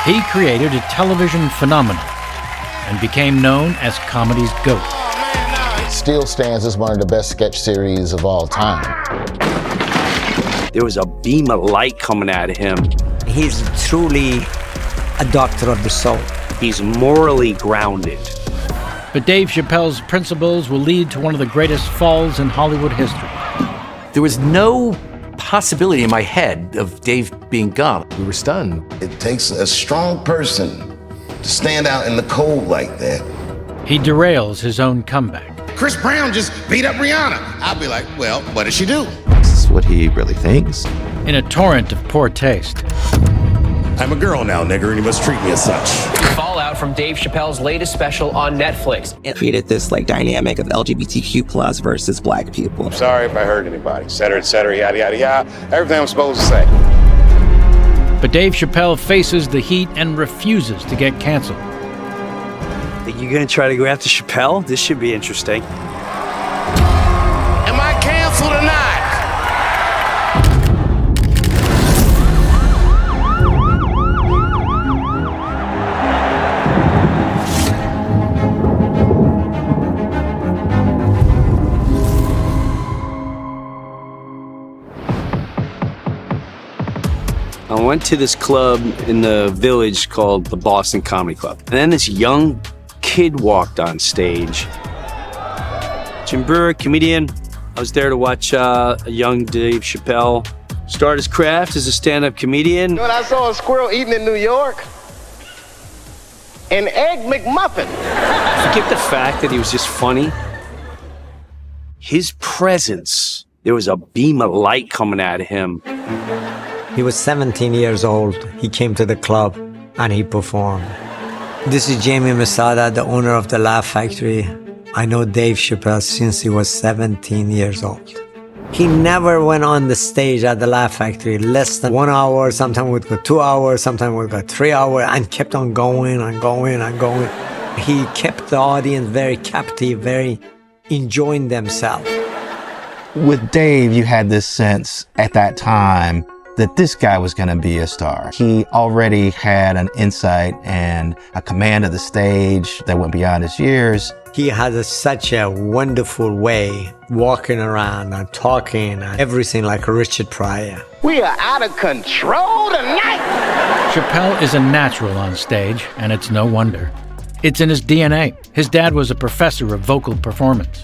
He created a television phenomenon and became known as comedy's GOAT. Still stands as one of the best sketch series of all time. There was a beam of light coming out of him. He's truly a doctor of the soul. He's morally grounded. But Dave Chappelle's principles will lead to one of the greatest falls in Hollywood history. There was no possibility in my head of Dave being gone. We were stunned. It takes a strong person to stand out in the cold like that. He derails his own comeback. Chris Brown just beat up Rihanna. I'll be like, well, what did she do? This is what he really thinks. In a torrent of poor taste. I'm a girl now, nigger, and you must treat me as such. Fallout from Dave Chappelle's latest special on Netflix. It created this dynamic of LGBTQ plus versus black people. I'm sorry if I hurt anybody, et cetera, yada, yada, yada. Everything I'm supposed to say. But Dave Chappelle faces the heat and refuses to get canceled. Think you're gonna try to go after Chappelle? This should be interesting. Am I canceled or not? I went to this club in the Village called the Boston Comedy Club. And then this young kid walked on stage. Jim Brewer, comedian. I was there to watch a young Dave Chappelle start his craft as a stand-up comedian. When I saw a squirrel eating in New York, an Egg McMuffin. Forget the fact that he was just funny. His presence, there was a beam of light coming out of him. He was 17 years old. He came to the club and he performed. This is Jamie Masada, the owner of the Laugh Factory. I know Dave Chappelle since he was 17 years old. He never went on the stage at the Laugh Factory less than 1 hour, sometimes would go 2 hours, sometimes would go 3 hours, and kept on going and going and going. He kept the audience very captive, very enjoying themselves. With Dave, you had this sense at that time that this guy was going to be a star. He already had an insight and a command of the stage that went beyond his years. He has such a wonderful way walking around and talking and everything like Richard Pryor. We are out of control tonight. Chappelle is a natural on stage, and it's no wonder. It's in his DNA. His dad was a professor of vocal performance.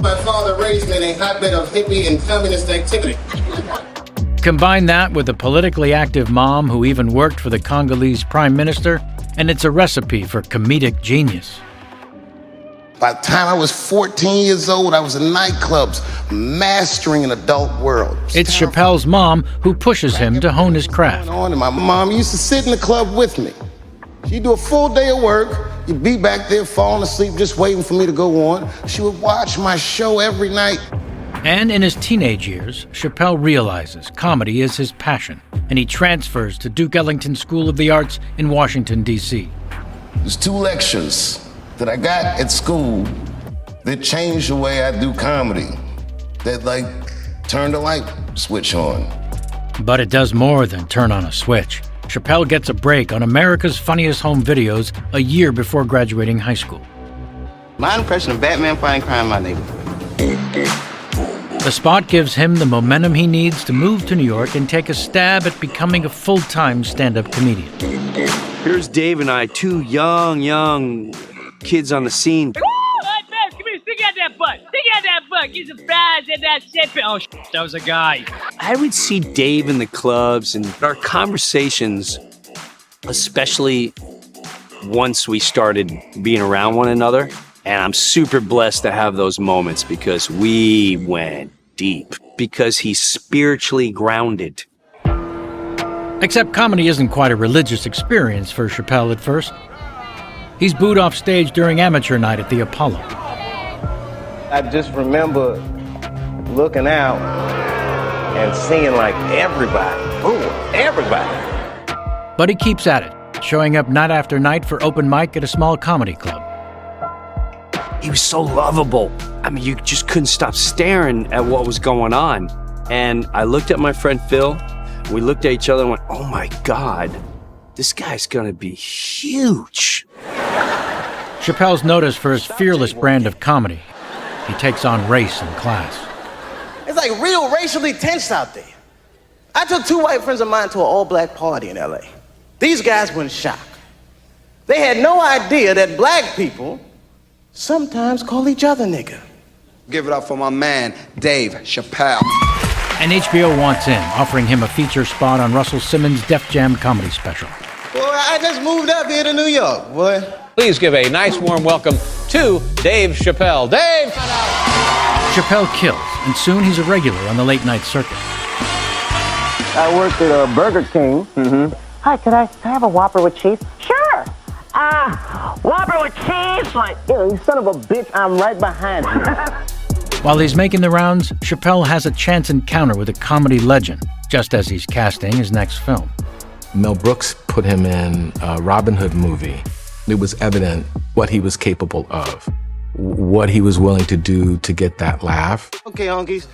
My father raised me in a hotbed of hippie and communist activity. Combine that with a politically active mom who even worked for the Congolese prime minister, and it's a recipe for comedic genius. By the time I was 14 years old, I was in nightclubs, mastering an adult world. It's Chappelle's mom who pushes him to hone his craft. And my mom used to sit in the club with me. She'd do a full day of work. You'd be back there falling asleep, just waiting for me to go on. She would watch my show every night. And in his teenage years, Chappelle realizes comedy is his passion, and he transfers to Duke Ellington School of the Arts in Washington, D.C. There's 2 lectures that I got at school that changed the way I do comedy, that turned the light switch on. But it does more than turn on a switch. Chappelle gets a break on America's Funniest Home Videos a year before graduating high school. My impression of Batman fighting crime in my neighborhood. The spot gives him the momentum he needs to move to New York and take a stab at becoming a full-time stand-up comedian. Here's Dave and I, 2 young kids on the scene. Woo! Hey, babe, come here, stick out that butt. Stick out that butt. Get some fries at that shit. Oh, that was a guy. I would see Dave in the clubs and our conversations, especially once we started being around one another. And I'm super blessed to have those moments because we went deep, because he's spiritually grounded. Except comedy isn't quite a religious experience for Chappelle at first. He's booed off stage during amateur night at the Apollo. I just remember looking out and seeing everybody. Ooh, everybody. But he keeps at it, showing up night after night for open mic at a small comedy club. He was so lovable. I mean, you just couldn't stop staring at what was going on. And I looked at my friend Phil. We looked at each other and went, oh my God, this guy's gonna be huge. Chappelle's noticed for his fearless brand of comedy. He takes on race and class. It's like real racially tense out there. I took 2 white friends of mine to an all-black party in LA. These guys were in shock. They had no idea that black people sometimes call each other nigga. Give it up for my man, Dave Chappelle. And HBO wants in, offering him a feature spot on Russell Simmons' Def Jam comedy special. Boy, I just moved up here to New York, boy. Please give a nice warm welcome to Dave Chappelle. Dave! Chappelle kills, and soon he's a regular on the late-night circuit. I worked at Burger King. Hi, can I have a Whopper with cheese? Sure. Whopper with cheese? Like, You son of a bitch, I'm right behind you. While he's making the rounds, Chappelle has a chance encounter with a comedy legend, just as he's casting his next film. Mel Brooks put him in a Robin Hood movie. It was evident what he was capable of, what he was willing to do to get that laugh. Okay, honkies,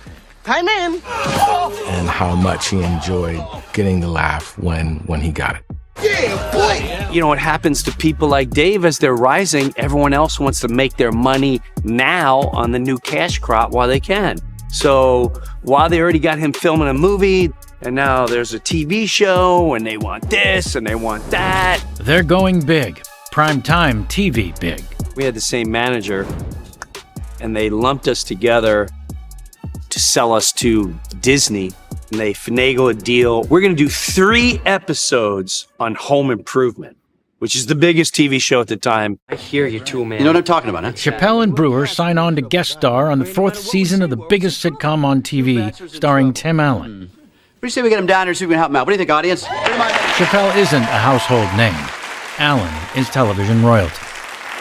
time in. And how much he enjoyed getting the laugh when he got it. Yeah, boy! You know what happens to people like Dave as they're rising? Everyone else wants to make their money now on the new cash crop while they can. So while they already got him filming a movie, and now there's a TV show, and they want this, and they want that. They're going big. Primetime TV big. We had the same manager, and they lumped us together to sell us to Disney. And they finagle a deal. We're gonna do 3 episodes on Home Improvement, which is the biggest TV show at the time. I hear you too, man. You know what I'm talking about, huh? Chappelle and Brewer sign on to guest star on the 4th season of the biggest sitcom on TV, starring Tim Allen. What do you say we get him down here so we can help him out? What do you think, audience? Chappelle isn't a household name. Allen is television royalty.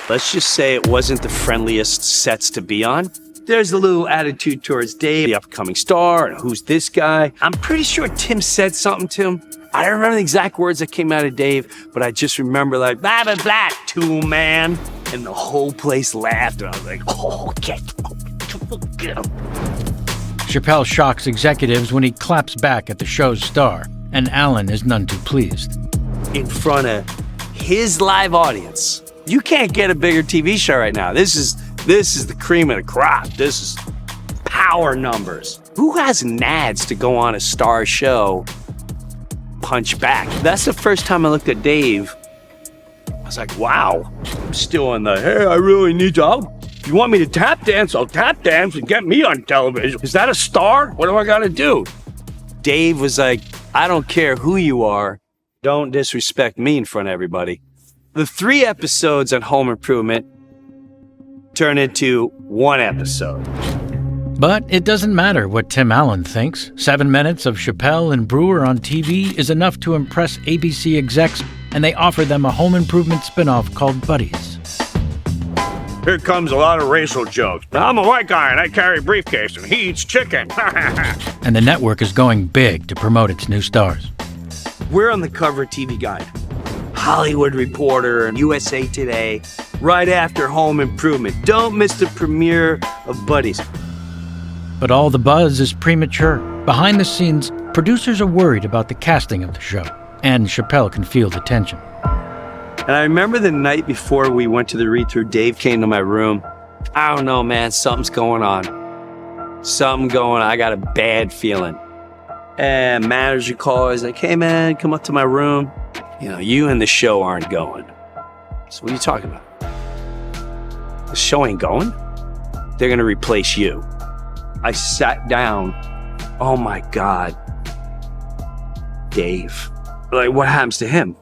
Let's just say it wasn't the friendliest sets to be on. There's a little attitude towards Dave, the upcoming star, and who's this guy? I'm pretty sure Tim said something to him. I don't remember the exact words that came out of Dave, but I just remember like, blah, blah, blah, tool man. And the whole place laughed, and I was like, oh, get him. Chappelle shocks executives when he claps back at the show's star, and Allen is none too pleased. In front of his live audience. You can't get a bigger TV show right now. This is the cream of the crop. This is power numbers. Who has nads to go on a star show, punch back? That's the first time I looked at Dave. I was like, wow. I'm still in the, hey, I really need you. If you want me to tap dance, I'll tap dance and get me on television. Is that a star? What do I gotta do? Dave was like, I don't care who you are. Don't disrespect me in front of everybody. The 3 episodes on Home Improvement turn into 1 episode. But it doesn't matter what Tim Allen thinks. 7 minutes of Chappelle and Brewer on TV is enough to impress ABC execs, and they offer them a Home Improvement spinoff called Buddies. Here comes a lot of racial jokes. I'm a white guy and I carry a briefcase and he eats chicken. And the network is going big to promote its new stars. We're on the cover of TV Guide, Hollywood Reporter, and USA Today, right after Home Improvement. Don't miss the premiere of Buddies. But all the buzz is premature. Behind the scenes, producers are worried about the casting of the show, and Chappelle can feel the tension. And I remember the night before we went to the read-through, Dave came to my room. I don't know, man, something's going on. I got a bad feeling. And manager calls, like, hey man, come up to my room. You know, you and the show aren't going. So what are you talking about? The show ain't going? They're gonna replace you. I sat down. Oh my God. Dave. Like, what happens to him?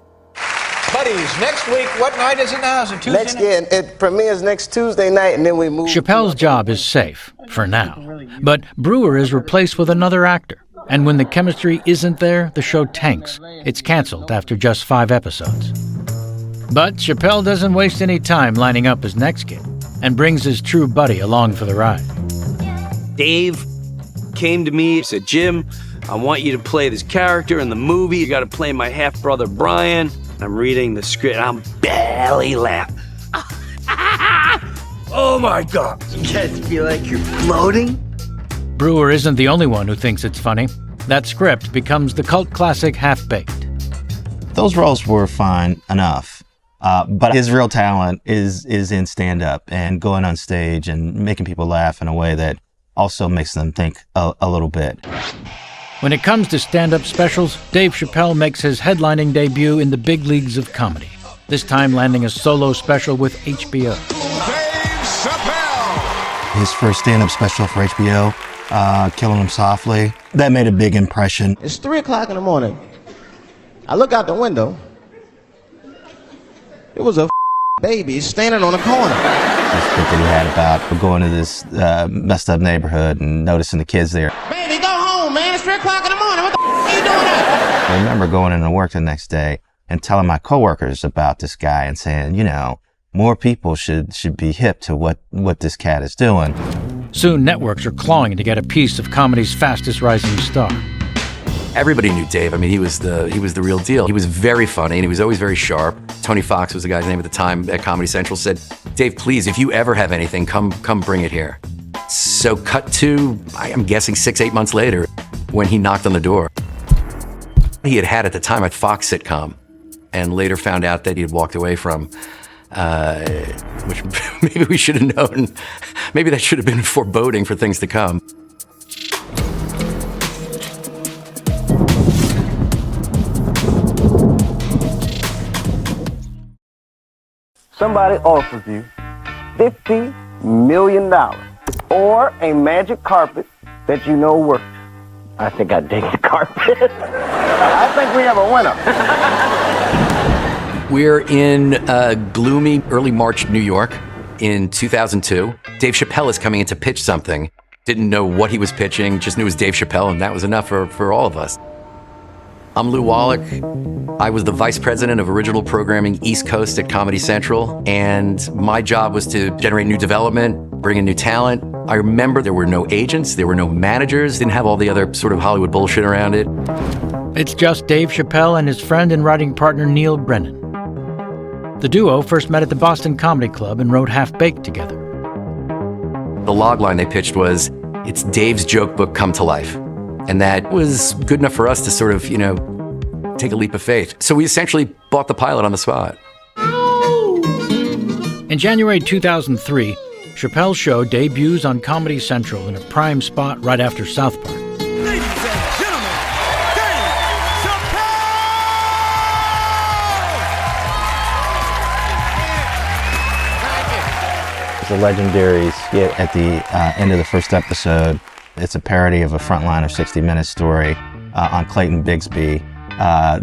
Buddies, next week, what night is it now? Is it Tuesday night? It premieres next Tuesday night, and then we move. Chappelle's job is safe, for now. But Brewer is replaced with another actor. And when the chemistry isn't there, the show tanks. It's canceled after just 5 episodes. But Chappelle doesn't waste any time lining up his next kid and brings his true buddy along for the ride. Dave came to me and said, Jim, I want you to play this character in the movie. You got to play my half-brother Brian. I'm reading the script. I'm barely laughing. Oh my God. You guys feel like you're floating? Brewer isn't the only one who thinks it's funny. That script becomes the cult classic Half-Baked. Those roles were fine enough. But his real talent is in stand-up and going on stage and making people laugh in a way that also makes them think a little bit. When it comes to stand-up specials, Dave Chappelle makes his headlining debut in the big leagues of comedy, this time landing a solo special with HBO. Dave Chappelle! His first stand-up special for HBO, Killing Him Softly, that made a big impression. It's 3 o'clock in the morning. I look out the window. It was a baby standing on a corner. This bit that he had about going to this messed up neighborhood and noticing the kids there. Baby, go home, man. It's 3 o'clock in the morning. What the are you doing up? I remember going into work the next day and telling my coworkers about this guy and saying, you know, more people should be hip to what this cat is doing. Soon networks are clawing to get a piece of comedy's fastest rising star. Everybody knew Dave. I mean, he was the real deal. He was very funny, and he was always very sharp. Tony Fox was the guy's name at the time at Comedy Central, said, Dave, please, if you ever have anything, come bring it here. So cut to, I'm guessing 6-8 months later, when he knocked on the door. He had at the time a Fox sitcom, and later found out that he had walked away from, which maybe we should have known. Maybe that should have been foreboding for things to come. Somebody offers you $50 million or a magic carpet that you know works. I think I dig the carpet. I think we have a winner. We're in gloomy early March, New York in 2002. Dave Chappelle is coming in to pitch something. Didn't know what he was pitching, just knew it was Dave Chappelle, and that was enough for all of us. I'm Lou Wallach. I was the vice president of original programming East Coast at Comedy Central, and my job was to generate new development, bring in new talent. I remember there were no agents, there were no managers, didn't have all the other sort of Hollywood bullshit around it. It's just Dave Chappelle and his friend and writing partner Neil Brennan. The duo first met at the Boston Comedy Club and wrote Half Baked together. The log line they pitched was, it's Dave's joke book come to life. And that was good enough for us to sort of, take a leap of faith. So we essentially bought the pilot on the spot. In January 2003, Chappelle's show debuts on Comedy Central in a prime spot right after South Park. Ladies and gentlemen, Dave Chappelle! It's a legendary skit at the end of the first episode. It's a parody of a Frontliner 60 Minutes story on Clayton Bigsby,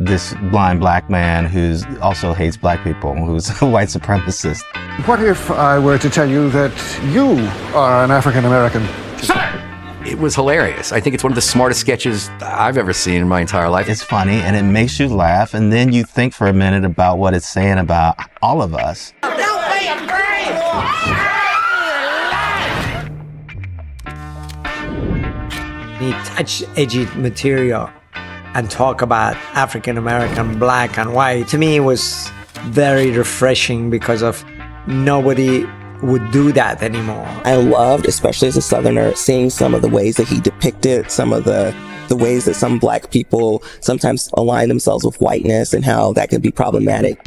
this blind black man who also hates black people, who's a white supremacist. What if I were to tell you that you are an African American? It was hilarious. I think it's one of the smartest sketches I've ever seen in my entire life. It's funny and it makes you laugh, and then you think for a minute about what it's saying about all of us. Don't be afraid! He touched edgy material and talk about African American, black and white. To me, it was very refreshing because of nobody would do that anymore. I loved, especially as a Southerner, seeing some of the ways that he depicted some of the ways that some black people sometimes align themselves with whiteness and how that can be problematic.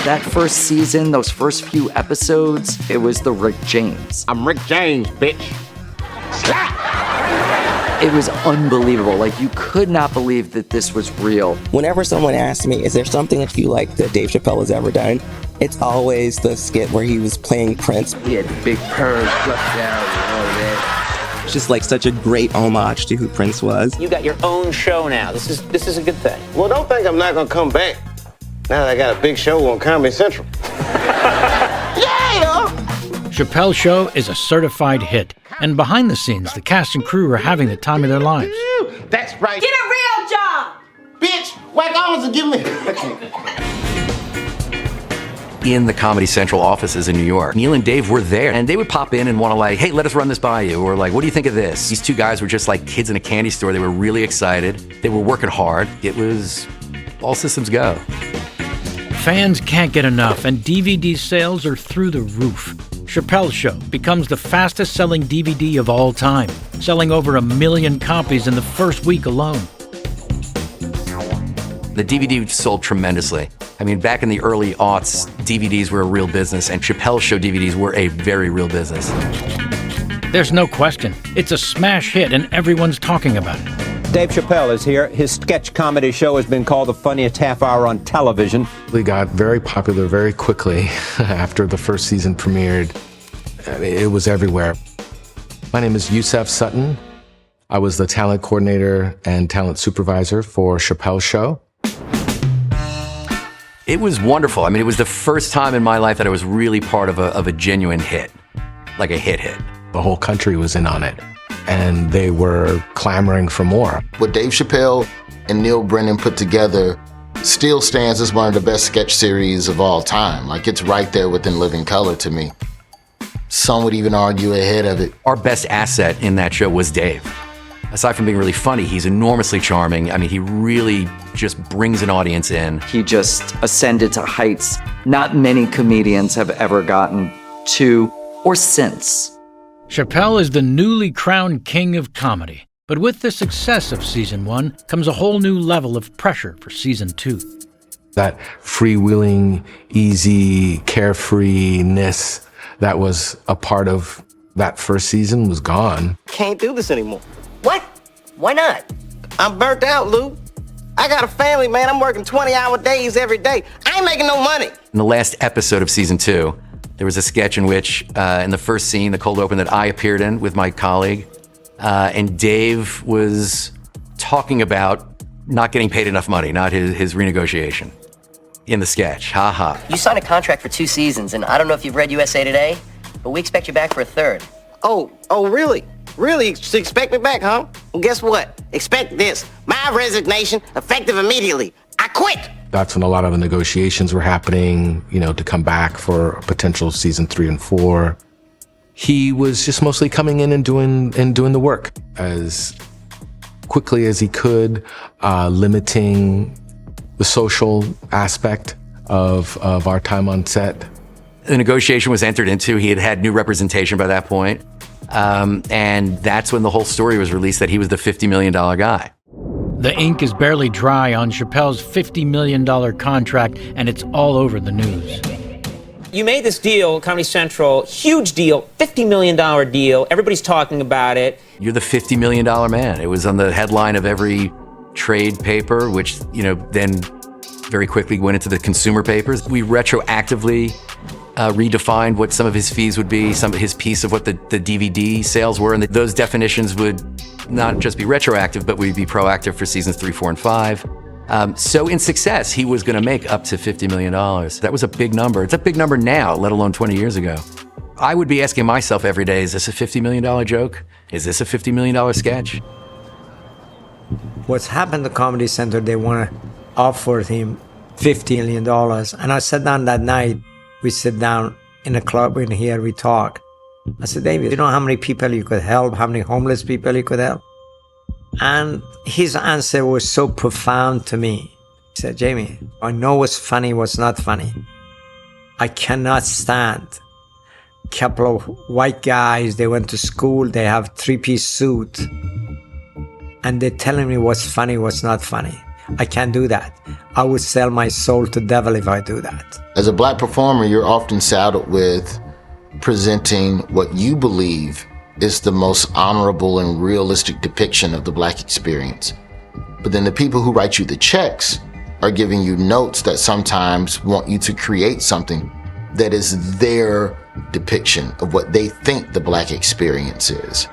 That first season, those first few episodes, it was the Rick James. I'm Rick James, bitch. It was unbelievable. Like, you could not believe that this was real. Whenever someone asks me, is there something that you like that Dave Chappelle has ever done? It's always the skit where he was playing Prince. He had big purrs, fluffed down, and all that. It's just like such a great homage to who Prince was. You got your own show now. This is a good thing. Well, don't think I'm not gonna come back now that I got a big show on Comedy Central. Yeah! Chappelle's show is a certified hit, and behind the scenes, the cast and crew are having the time of their lives. That's right. Get a real job! Bitch, whack arms and give me. In the Comedy Central offices in New York, Neil and Dave were there, and they would pop in and want to like, hey, let us run this by you, or like, what do you think of this? These two guys were just like kids in a candy store. They were really excited. They were working hard. It was all systems go. Fans can't get enough, and DVD sales are through the roof. Chappelle's Show becomes the fastest-selling DVD of all time, selling over 1 million copies in the first week alone. The DVD sold tremendously. I mean, back in the early aughts, DVDs were a real business, and Chappelle's Show DVDs were a very real business. There's no question. It's a smash hit and everyone's talking about it. Dave Chappelle is here. His sketch comedy show has been called the funniest half hour on television. We got very popular very quickly after the first season premiered. It was everywhere. My name is Yusef Sutton. I was the talent coordinator and talent supervisor for Chappelle's Show. It was wonderful. I mean, it was the first time in my life that I was really part of a genuine hit, like a hit. The whole country was in on it, and they were clamoring for more. What Dave Chappelle and Neil Brennan put together still stands as one of the best sketch series of all time. Like, it's right there within living color to me. Some would even argue ahead of it. Our best asset in that show was Dave. Aside from being really funny, he's enormously charming. I mean, he really just brings an audience in. He just ascended to heights not many comedians have ever gotten to or since. Chappelle is the newly crowned king of comedy. But with the success of season 1 comes a whole new level of pressure for season 2. That freewheeling, easy, carefreeness that was a part of that first season was gone. Can't do this anymore. What? Why not? I'm burnt out, Lou. I got a family, man. I'm working 20-hour days every day. I ain't making no money. In the last episode of season 2, there was a sketch in which, in the first scene, the cold open that I appeared in with my colleague, and Dave was talking about not getting paid enough money, not his renegotiation in the sketch. Ha ha. You signed a contract for 2 seasons, and I don't know if you've read USA Today, but we expect you back for a 3rd. Oh, really? Really? Expect me back, huh? Well, guess what? Expect this. My resignation, effective immediately. I quit. That's when a lot of the negotiations were happening, to come back for a potential season 3 and 4. He was just mostly coming in and doing the work as quickly as he could, limiting the social aspect of our time on set. The negotiation was entered into. He had new representation by that point. And that's when the whole story was released that he was the $50 million guy. The ink is barely dry on Chappelle's $50 million contract, and it's all over the news. You made this deal, Comedy Central, huge deal, $50 million deal. Everybody's talking about it. You're the $50 million man. It was on the headline of every trade paper, which, then very quickly went into the consumer papers. We retroactively redefined what some of his fees would be, some of his piece of what the DVD sales were, and those definitions would not just be retroactive, but would be proactive for seasons 3, 4, and 5. So in success, he was going to make up to $50 million. That was a big number. It's a big number now, let alone 20 years ago. I would be asking myself every day, is this a $50 million joke? Is this a $50 million sketch? What's happened to Comedy Central, they want to offer him $50 million. And I sat down that night. We sit down in a club in here, we talk. I said, David, you know how many people you could help, how many homeless people you could help? And his answer was so profound to me. He said, Jamie, I know what's funny, what's not funny. I cannot stand a couple of white guys, they went to school, they have 3-piece suit, and they're telling me what's funny, what's not funny. I can't do that. I would sell my soul to the devil if I do that. As a black performer, you're often saddled with presenting what you believe is the most honorable and realistic depiction of the black experience. But then the people who write you the checks are giving you notes that sometimes want you to create something that is their depiction of what they think the black experience is.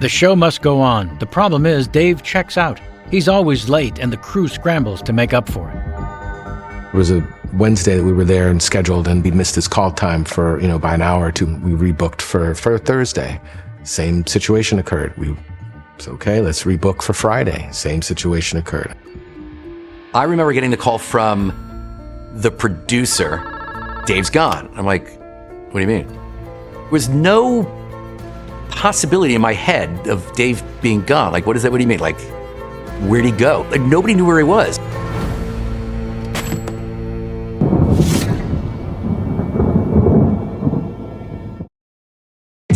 The show must go on. The problem is Dave checks out. He's always late, and the crew scrambles to make up for it. It was a Wednesday that we were there and scheduled, and we missed his call time for, by an hour or two. We rebooked for Thursday. Same situation occurred. It's okay, let's rebook for Friday. Same situation occurred. I remember getting the call from the producer, Dave's gone. I'm like, what do you mean? There was no possibility in my head of Dave being gone. Like, what do you mean? Like, where'd he go? Like, nobody knew where he was.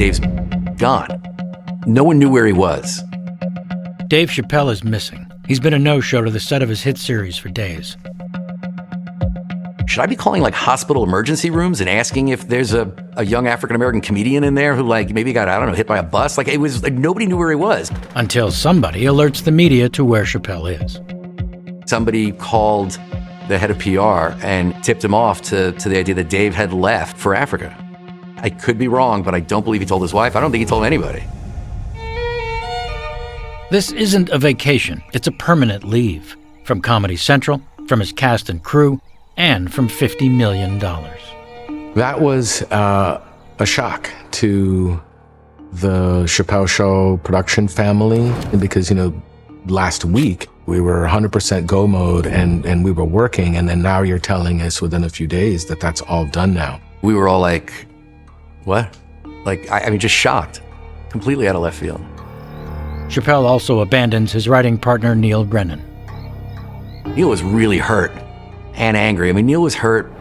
Dave's gone. No one knew where he was. Dave Chappelle is missing. He's been a no-show to the set of his hit series for days. Should I be calling like hospital emergency rooms and asking if there's a young African-American comedian in there who like maybe got, I don't know, hit by a bus? Like it was like nobody knew where he was. Until somebody alerts the media to where Chappelle is. Somebody called the head of PR and tipped him off to the idea that Dave had left for Africa. I could be wrong, but I don't believe he told his wife. I don't think he told anybody. This isn't a vacation. It's a permanent leave. From Comedy Central, from his cast and crew, and from $50 million. That was a shock to the Chappelle Show production family because, last week we were 100% go mode and we were working, and then now you're telling us within a few days that that's all done now. We were all like, what? Like, I mean, just shocked, completely out of left field. Chappelle also abandons his writing partner, Neil Brennan. Neil was really hurt and angry. I mean, Neil was hurt.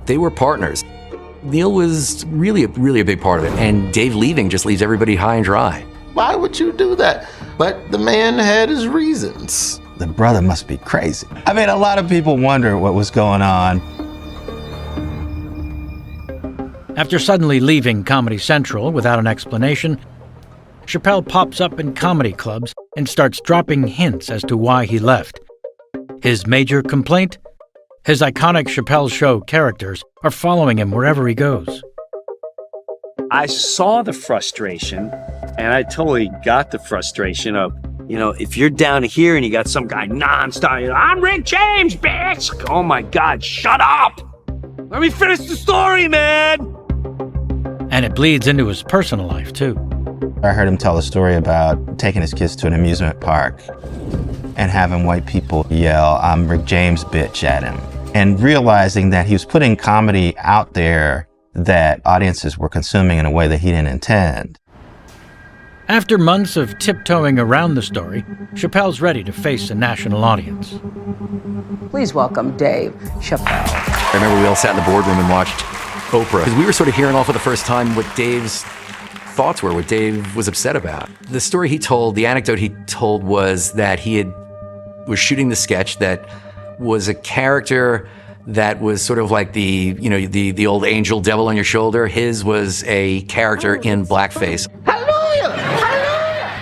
They were partners. Neil was really a big part of it. And Dave leaving just leaves everybody high and dry. Why would you do that? But the man had his reasons. The brother must be crazy. I mean, a lot of people wonder what was going on. After suddenly leaving Comedy Central without an explanation, Chappelle pops up in comedy clubs and starts dropping hints as to why he left. His major complaint? His iconic Chappelle Show characters are following him wherever he goes. I saw the frustration, and I totally got the frustration of, if you're down here and you got some guy nonstop, I'm Rick James, bitch! Oh my God, shut up! Let me finish the story, man! And it bleeds into his personal life, too. I heard him tell a story about taking his kids to an amusement park and having white people yell, I'm Rick James, bitch, at him. And realizing that he was putting comedy out there that audiences were consuming in a way that he didn't intend. After months of tiptoeing around the story, Chappelle's ready to face a national audience. Please welcome Dave Chappelle. I remember we all sat in the boardroom and watched Oprah, because we were sort of hearing all for the first time what Dave's thoughts were, what Dave was upset about. The story he told, the anecdote he told was that he was shooting the sketch that was a character that was sort of like the old angel devil on your shoulder. His was a character in blackface.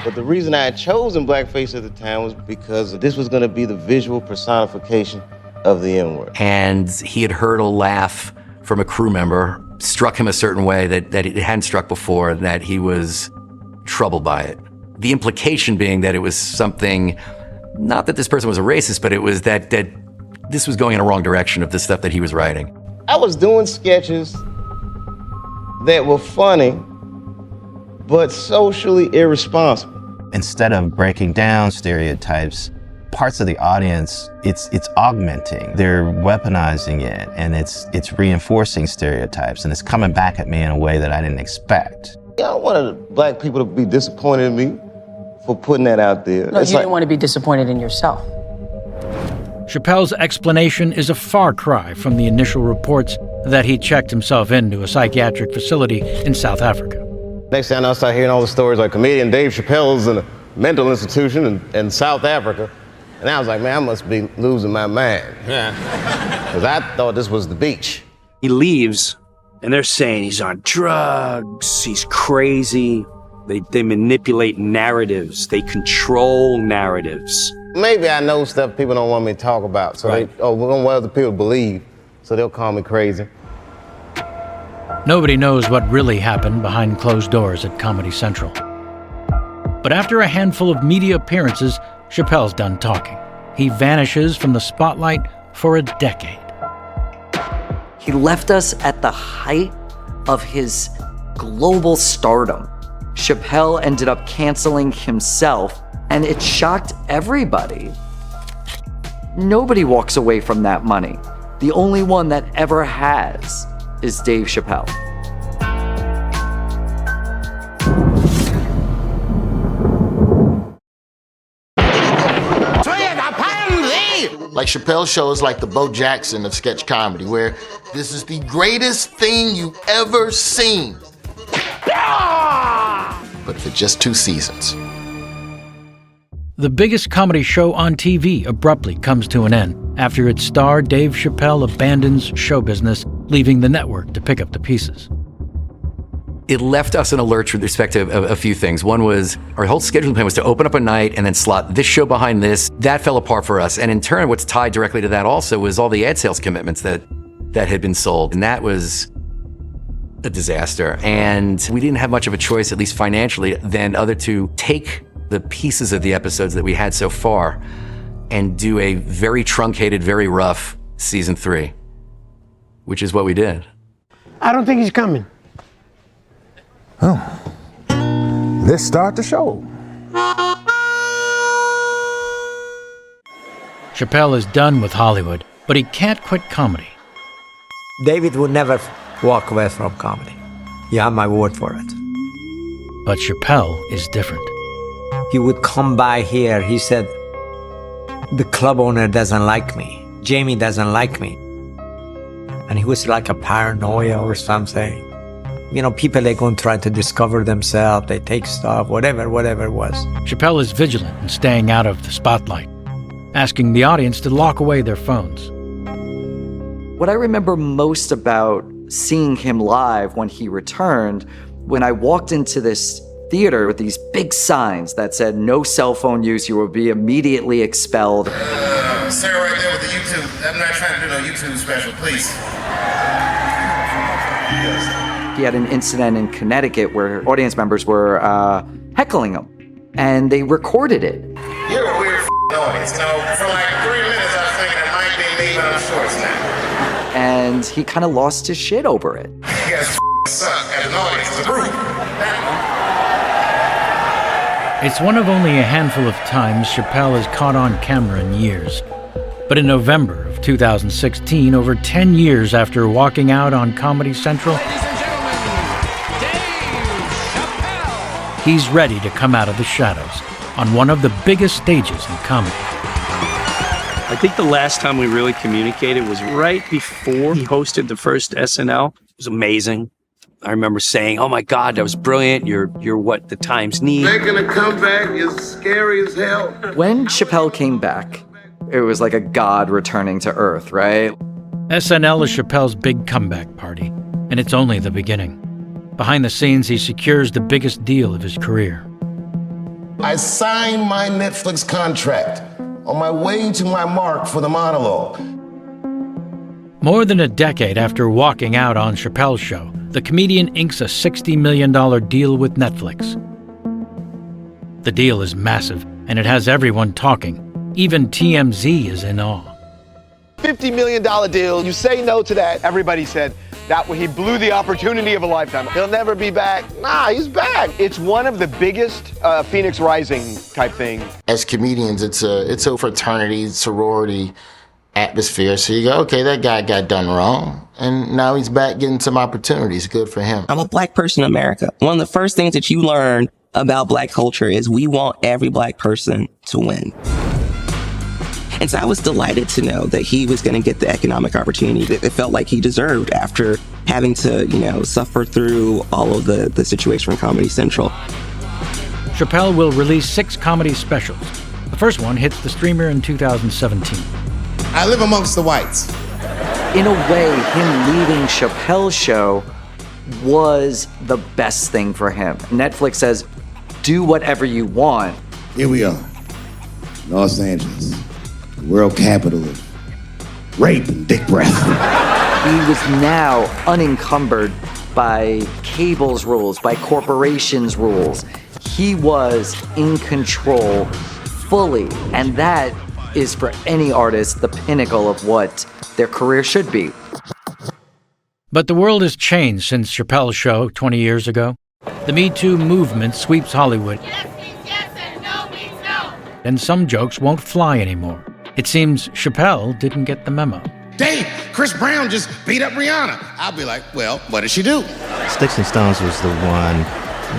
But the reason I had chosen blackface at the time was because this was going to be the visual personification of the N-word. And he had heard a laugh from a crew member, struck him a certain way that it hadn't struck before, that he was troubled by it. The implication being that it was something, not that this person was a racist, but it was that this was going in a wrong direction of the stuff that he was writing. I was doing sketches that were funny, but socially irresponsible. Instead of breaking down stereotypes, parts of the audience, it's augmenting. They're weaponizing it, and it's reinforcing stereotypes, and it's coming back at me in a way that I didn't expect. I don't want black people to be disappointed in me for putting that out there. No, you didn't want to be disappointed in yourself. Chappelle's explanation is a far cry from the initial reports that he checked himself into a psychiatric facility in South Africa. Next thing I start hearing all the stories like comedian Dave Chappelle's in a mental institution in South Africa. And I was like, man, I must be losing my mind. Because I thought this was the beach. He leaves, and they're saying he's on drugs, he's crazy. They manipulate narratives. They control narratives. Maybe I know stuff people don't want me to talk about. So we don't want other people to believe. So they'll call me crazy. Nobody knows what really happened behind closed doors at Comedy Central. But after a handful of media appearances, Chappelle's done talking. He vanishes from the spotlight for a decade. He left us at the height of his global stardom. Chappelle ended up canceling himself, and it shocked everybody. Nobody walks away from that money. The only one that ever has is Dave Chappelle. Like Chappelle's Show is like the Bo Jackson of sketch comedy, where this is the greatest thing you've ever seen. but for just 2 seasons. The biggest comedy show on TV abruptly comes to an end after its star Dave Chappelle abandons show business, leaving the network to pick up the pieces. It left us in a lurch with respect to a few things. One was our whole scheduling plan was to open up a night and then slot this show behind this. That fell apart for us. And in turn, what's tied directly to that also was all the ad sales commitments that had been sold. And that was a disaster. And we didn't have much of a choice, at least financially, than other to take the pieces of the episodes that we had so far and do a very truncated, very rough season 3, which is what we did. I don't think he's coming. Oh, let's start the show. Chappelle is done with Hollywood, but he can't quit comedy. David would never walk away from comedy. You have my word for it. But Chappelle is different. He would come by here. He said, the club owner doesn't like me. Jamie doesn't like me. And he was like a paranoia or something. You know, people, they go and try to discover themselves. They take stuff, whatever it was. Chappelle is vigilant in staying out of the spotlight, asking the audience to lock away their phones. What I remember most about seeing him live when he returned, when I walked into this theater with these big signs that said, "No cell phone use, you will be immediately expelled." Sarah right there with the YouTube. I'm not trying to do no YouTube special, please. He had an incident in Connecticut where audience members were heckling him, and they recorded it. You're a weird audience. You know, for like 3 minutes I was thinking it might be me, but I'm sure it's not. And he kind of lost his shit over it. You guys suck as an audience, as a group. It's one of only a handful of times Chappelle is caught on camera in years. But in November of 2016, over 10 years after walking out on Comedy Central, he's ready to come out of the shadows on one of the biggest stages in comedy. I think the last time we really communicated was right before he hosted the first SNL. It was amazing. I remember saying, "Oh my God, that was brilliant. You're what the times need." Making a comeback is scary as hell. When Chappelle came back, it was like a god returning to earth, right? SNL is Chappelle's big comeback party, and it's only the beginning. Behind the scenes, he secures the biggest deal of his career. I signed my Netflix contract on my way to my mark for the monologue. More than a decade after walking out on Chappelle's show, the comedian inks a $60 million deal with Netflix. The deal is massive, and it has everyone talking. Even TMZ is in awe. $50 million deal, you say no to that. Everybody said that he blew the opportunity of a lifetime. He'll never be back. Nah, he's back. It's one of the biggest Phoenix Rising type thing. As comedians, it's a fraternity, sorority atmosphere. So you go, okay, that guy got done wrong, and now he's back getting some opportunities. Good for him. I'm a black person in America. One of the first things that you learn about black culture is we want every black person to win. And so I was delighted to know that he was going to get the economic opportunity that it felt like he deserved after having to, suffer through all of the situation from Comedy Central. Chappelle will release 6 comedy specials. The first one hits the streamer in 2017. I live amongst the whites. In a way, him leaving Chappelle's show was the best thing for him. Netflix says, do whatever you want. Here we are, Los Angeles, the world capital of rape and dick breath. He was now unencumbered by cable's rules, by corporations' rules. He was in control fully, and that is for any artist the pinnacle of what their career should be. But the world has changed since Chappelle's show 20 years ago. The Me Too movement sweeps Hollywood. Yes and no means no. And some jokes won't fly anymore. It seems Chappelle didn't get the memo. Dave, Chris Brown just beat up Rihanna. I'll be like, well, what did she do? Sticks and Stones was the one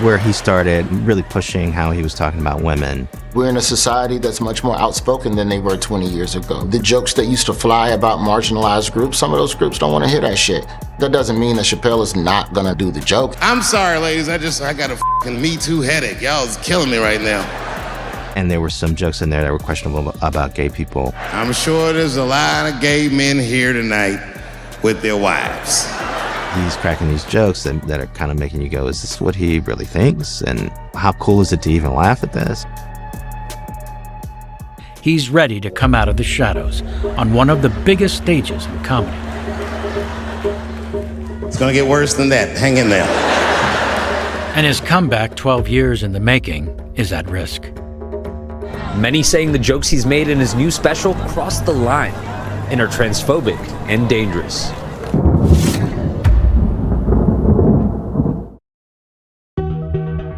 where he started really pushing how he was talking about women. We're in a society that's much more outspoken than they were 20 years ago. The jokes that used to fly about marginalized groups, some of those groups don't want to hear that shit. That doesn't mean that Chappelle is not gonna do the joke. I'm sorry, ladies. I got a fucking Me Too headache. Y'all is killing me right now. And there were some jokes in there that were questionable about gay people. I'm sure there's a lot of gay men here tonight with their wives. He's cracking these jokes that are kind of making you go, is this what he really thinks? And how cool is it to even laugh at this? He's ready to come out of the shadows on one of the biggest stages in comedy. It's gonna get worse than that. Hang in there. And his comeback 12 years in the making is at risk. Many saying the jokes he's made in his new special crossed the line and are transphobic and dangerous.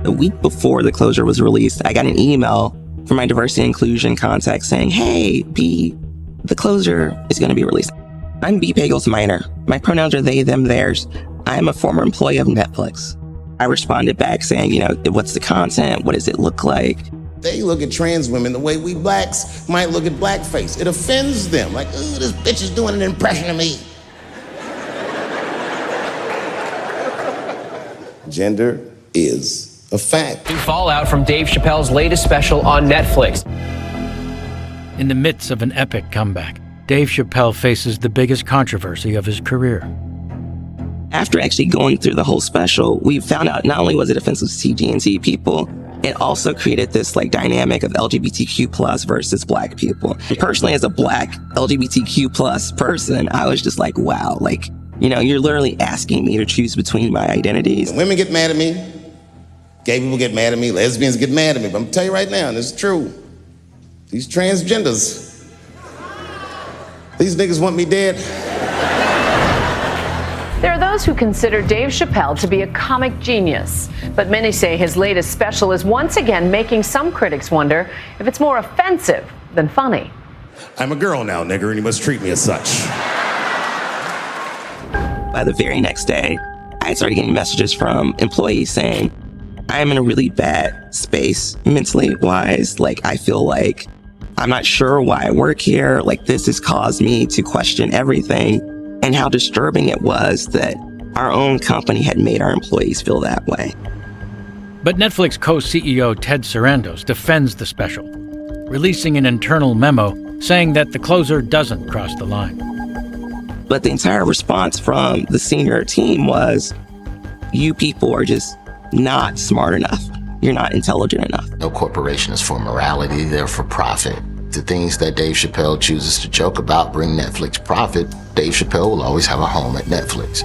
A week before the closure was released, I got an email from my diversity and inclusion contact saying, "Hey, B, the closure is going to be released. I'm B. Pagel's minor. My pronouns are they, them, theirs. I am a former employee of Netflix." I responded back saying, what's the content? What does it look like? They look at trans women the way we blacks might look at blackface. It offends them. Like, ooh, this bitch is doing an impression of me. Gender is a fact. Fallout from Dave Chappelle's latest special on Netflix. In the midst of an epic comeback, Dave Chappelle faces the biggest controversy of his career. After actually going through the whole special, we found out not only was it offensive to TG&T people, it also created this dynamic of LGBTQ plus versus black people. And personally, as a black LGBTQ plus person, I was just like, wow, you're literally asking me to choose between my identities. Women get mad at me. Gay people get mad at me. Lesbians get mad at me. But I'm gonna tell you right now, and this is true. These transgenders, these niggas want me dead. There are those who consider Dave Chappelle to be a comic genius, but many say his latest special is once again making some critics wonder if it's more offensive than funny. I'm a girl now, nigger, and you must treat me as such. By the very next day, I started getting messages from employees saying, I am in a really bad space mentally wise. I feel like I'm not sure why I work here. This has caused me to question everything. And how disturbing it was that our own company had made our employees feel that way. But Netflix co-CEO Ted Sarandos defends the special, releasing an internal memo saying that the closer doesn't cross the line. But the entire response from the senior team was, you people are just not smart enough. You're not intelligent enough. No corporation is for morality, they're for profit. The things that Dave Chappelle chooses to joke about bring Netflix profit. Dave Chappelle will always have a home at Netflix.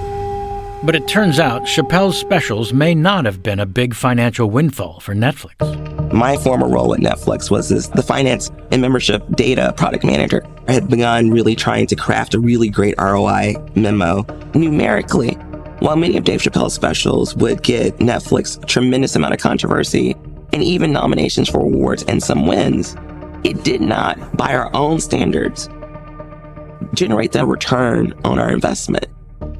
But it turns out Chappelle's specials may not have been a big financial windfall for Netflix. My former role at Netflix was as the finance and membership data product manager. I had begun really trying to craft a really great ROI memo. Numerically, while many of Dave Chappelle's specials would get Netflix a tremendous amount of controversy and even nominations for awards and some wins, it did not, by our own standards, generate the return on our investment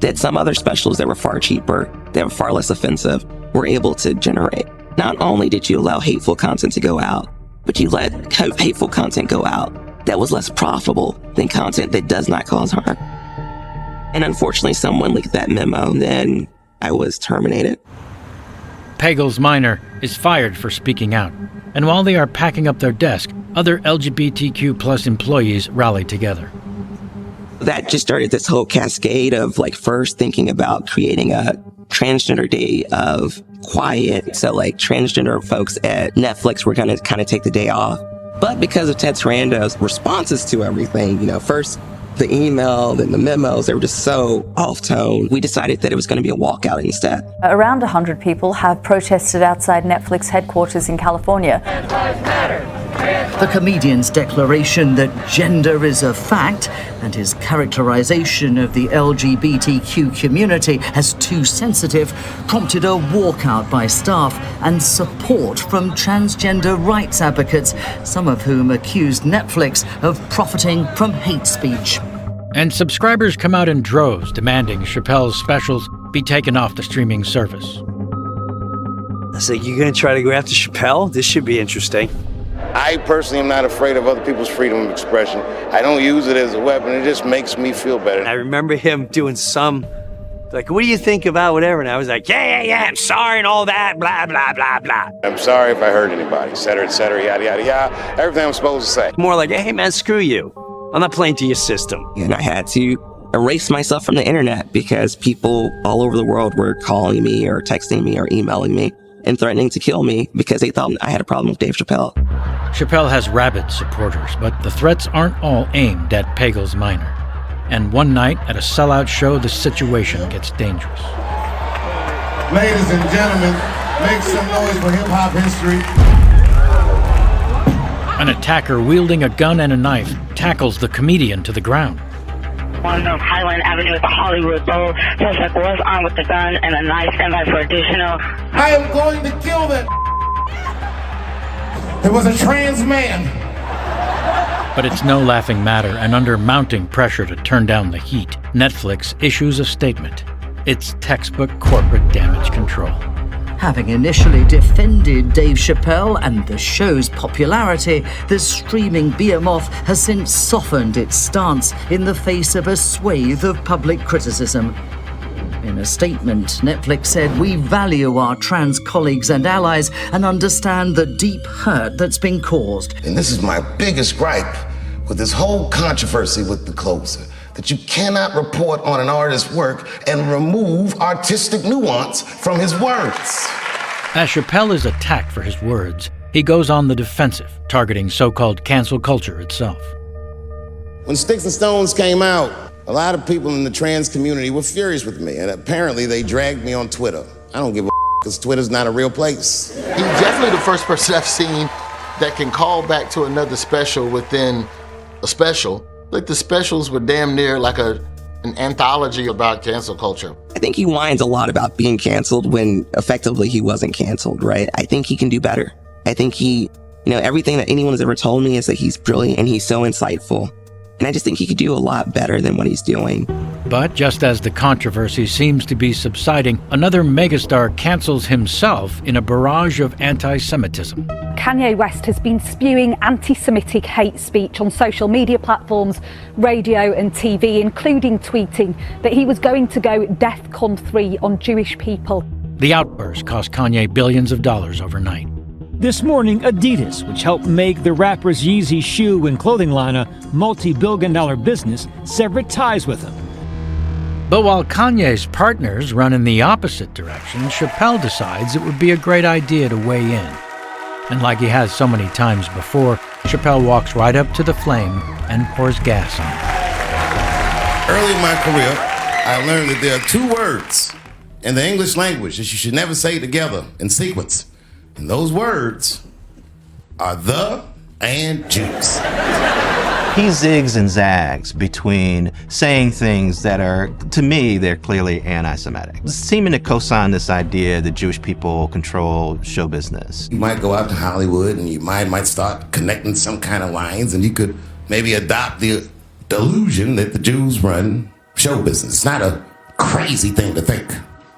that some other specials that were far cheaper, that were far less offensive, were able to generate. Not only did you allow hateful content to go out, but you let hateful content go out that was less profitable than content that does not cause harm. And unfortunately, someone leaked that memo, and then I was terminated. Pagel's minor is fired for speaking out. And while they are packing up their desk, other LGBTQ plus employees rally together. That just started this whole cascade of first thinking about creating a transgender day of quiet. So transgender folks at Netflix were going to kind of take the day off. But because of Ted Sarandos' responses to everything, first the email, then the memos, they were just so off-tone. We decided that it was going to be a walkout instead. Around 100 people have protested outside Netflix headquarters in California. The comedian's declaration that gender is a fact and his characterization of the LGBTQ community as too sensitive prompted a walkout by staff and support from transgender rights advocates, some of whom accused Netflix of profiting from hate speech. And subscribers come out in droves demanding Chappelle's specials be taken off the streaming service. I said, "You gonna try to go after Chappelle? This should be interesting." I personally am not afraid of other people's freedom of expression. I don't use it as a weapon. It just makes me feel better. And I remember him doing some, like, "What do you think about whatever?" And I was like, yeah, I'm sorry and all that, blah, blah, blah, blah. I'm sorry if I hurt anybody, et cetera, yada, yada, yada. Everything I'm supposed to say. More like, "Hey, man, screw you. I'm not playing to your system." And I had to erase myself from the internet because people all over the world were calling me or texting me or emailing me and threatening to kill me because they thought I had a problem with Dave Chappelle. Chappelle has rabid supporters, but the threats aren't all aimed at Pagels Minor. And one night at a sellout show, the situation gets dangerous. Ladies and gentlemen, make some noise for hip-hop history. An attacker wielding a gun and a knife tackles the comedian to the ground. On Highland Avenue at the Hollywood Bowl, suspect was armed with a gun and a knife. Stand by for additional. I am going to kill that. It was a trans man. But it's no laughing matter, and under mounting pressure to turn down the heat, Netflix issues a statement. It's textbook corporate damage control. Having initially defended Dave Chappelle and the show's popularity, the streaming behemoth has since softened its stance in the face of a swathe of public criticism. In a statement, Netflix said, "We value our trans colleagues and allies and understand the deep hurt that's been caused." And this is my biggest gripe with this whole controversy with The Closer, that you cannot report on an artist's work and remove artistic nuance from his words. As Chappelle is attacked for his words, he goes on the defensive, targeting so-called cancel culture itself. When Sticks and Stones came out, a lot of people in the trans community were furious with me, and apparently they dragged me on Twitter. I don't give a because Twitter's not a real place. He's definitely the first person I've seen that can call back to another special within a special. Like the specials were damn near like an anthology about cancel culture. I think he whines a lot about being canceled when effectively he wasn't canceled, right? I think he can do better. I think everything that anyone has ever told me is that he's brilliant and he's so insightful. And I just think he could do a lot better than what he's doing. But just as the controversy seems to be subsiding, another megastar cancels himself in a barrage of anti-Semitism. Kanye West has been spewing anti-Semitic hate speech on social media platforms, radio and TV, including tweeting that he was going to go DEFCON 3 on Jewish people. The outburst cost Kanye billions of dollars overnight. This morning, Adidas, which helped make the rapper's Yeezy shoe and clothing line a multi-billion-dollar business, severed ties with him. But while Kanye's partners run in the opposite direction, Chappelle decides it would be a great idea to weigh in. And like he has so many times before, Chappelle walks right up to the flame and pours gas on it. Early in my career, I learned that there are two words in the English language that you should never say together in sequence. And those words are the and Jews. He zigs and zags between saying things that are, to me, they're clearly anti-Semitic. Seeming to co-sign this idea that Jewish people control show business. You might go out to Hollywood and you might start connecting some kind of lines, and you could maybe adopt the delusion that the Jews run show business. It's not a crazy thing to think.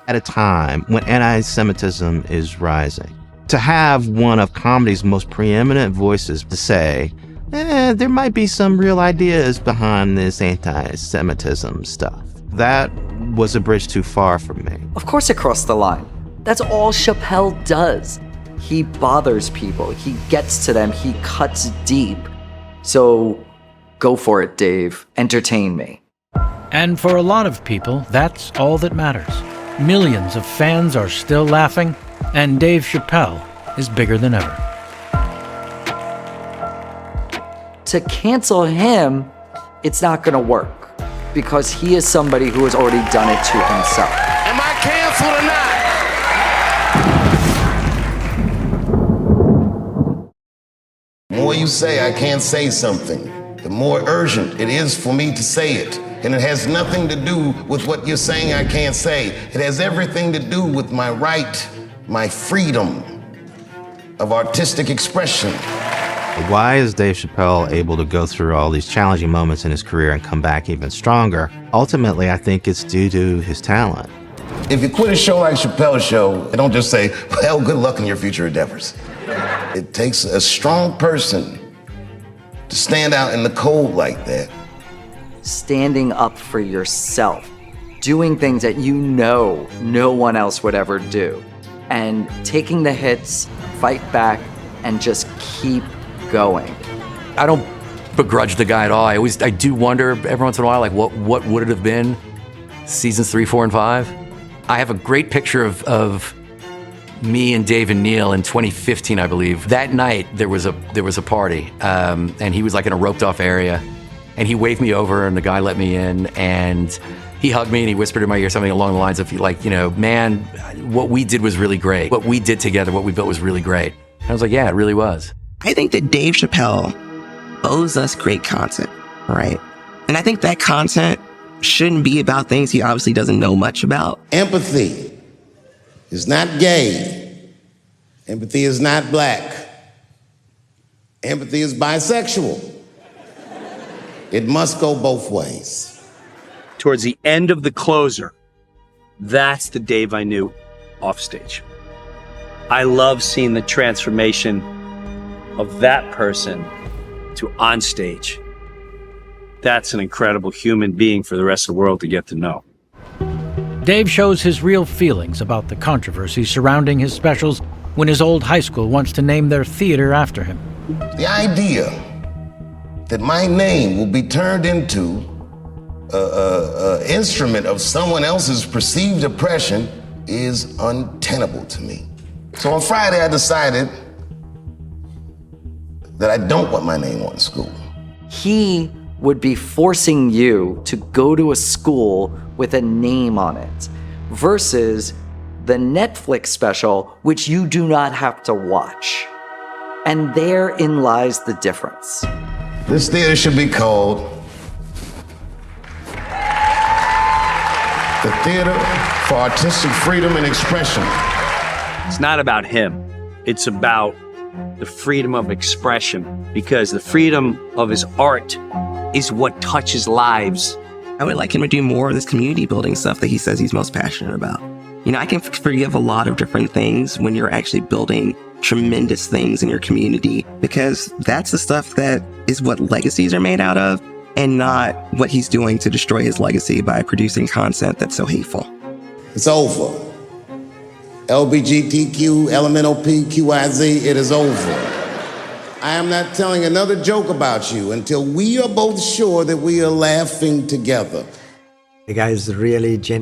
At a time when anti-Semitism is rising, to have one of comedy's most preeminent voices to say, there might be some real ideas behind this anti-Semitism stuff. That was a bridge too far for me. Of course it crossed the line. That's all Chappelle does. He bothers people. He gets to them. He cuts deep. So go for it, Dave. Entertain me. And for a lot of people, that's all that matters. Millions of fans are still laughing, and Dave Chappelle is bigger than ever. To cancel him, it's not going to work because he is somebody who has already done it to himself. Am I canceled or not? The more you say I can't say something, the more urgent it is for me to say it. And it has nothing to do with what you're saying I can't say. It has everything to do with my right, my freedom of artistic expression. Why is Dave Chappelle able to go through all these challenging moments in his career and come back even stronger? Ultimately, I think it's due to his talent. If you quit a show like Chappelle's show, don't just say, well, good luck in your future endeavors. It takes a strong person to stand out in the cold like that. Standing up for yourself, doing things that you know no one else would ever do, and taking the hits, fight back, and just keep going. I don't begrudge the guy at all. I do wonder every once in a while, like what would it have been seasons 3, 4, and 5? I have a great picture of me and Dave and Neil in 2015, I believe. That night there was a party, and he was like in a roped off area, and he waved me over, and the guy let me in, and he hugged me and he whispered in my ear something along the lines of like, you know, man, what we did was really great. What we did together, what we built was really great. And I was like, yeah, it really was. I think that Dave Chappelle owes us great content, right? And I think that content shouldn't be about things he obviously doesn't know much about. Empathy is not gay. Empathy is not black. Empathy is bisexual. It must go both ways. Towards the end of the closer, that's the Dave I knew off stage. I love seeing the transformation of that person to on stage. That's an incredible human being for the rest of the world to get to know. Dave shows his real feelings about the controversy surrounding his specials when his old high school wants to name their theater after him. The idea that my name will be turned into an instrument of someone else's perceived oppression is untenable to me. So on Friday, I decided that I don't want my name on the school. He would be forcing you to go to a school with a name on it versus the Netflix special, which you do not have to watch. And therein lies the difference. This theater should be called the Theater for Artistic Freedom and Expression. It's not about him. It's about the freedom of expression, because the freedom of his art is what touches lives. I would like him to do more of this community building stuff that he says he's most passionate about. You know, I can forgive a lot of different things when you're actually building tremendous things in your community, because that's the stuff that is what legacies are made out of, and not what he's doing to destroy his legacy by producing content that's so hateful. It's over. LBGTQ, LMNOP, QIZ, it is over. I am not telling another joke about you until we are both sure that we are laughing together. The guy is really genuine.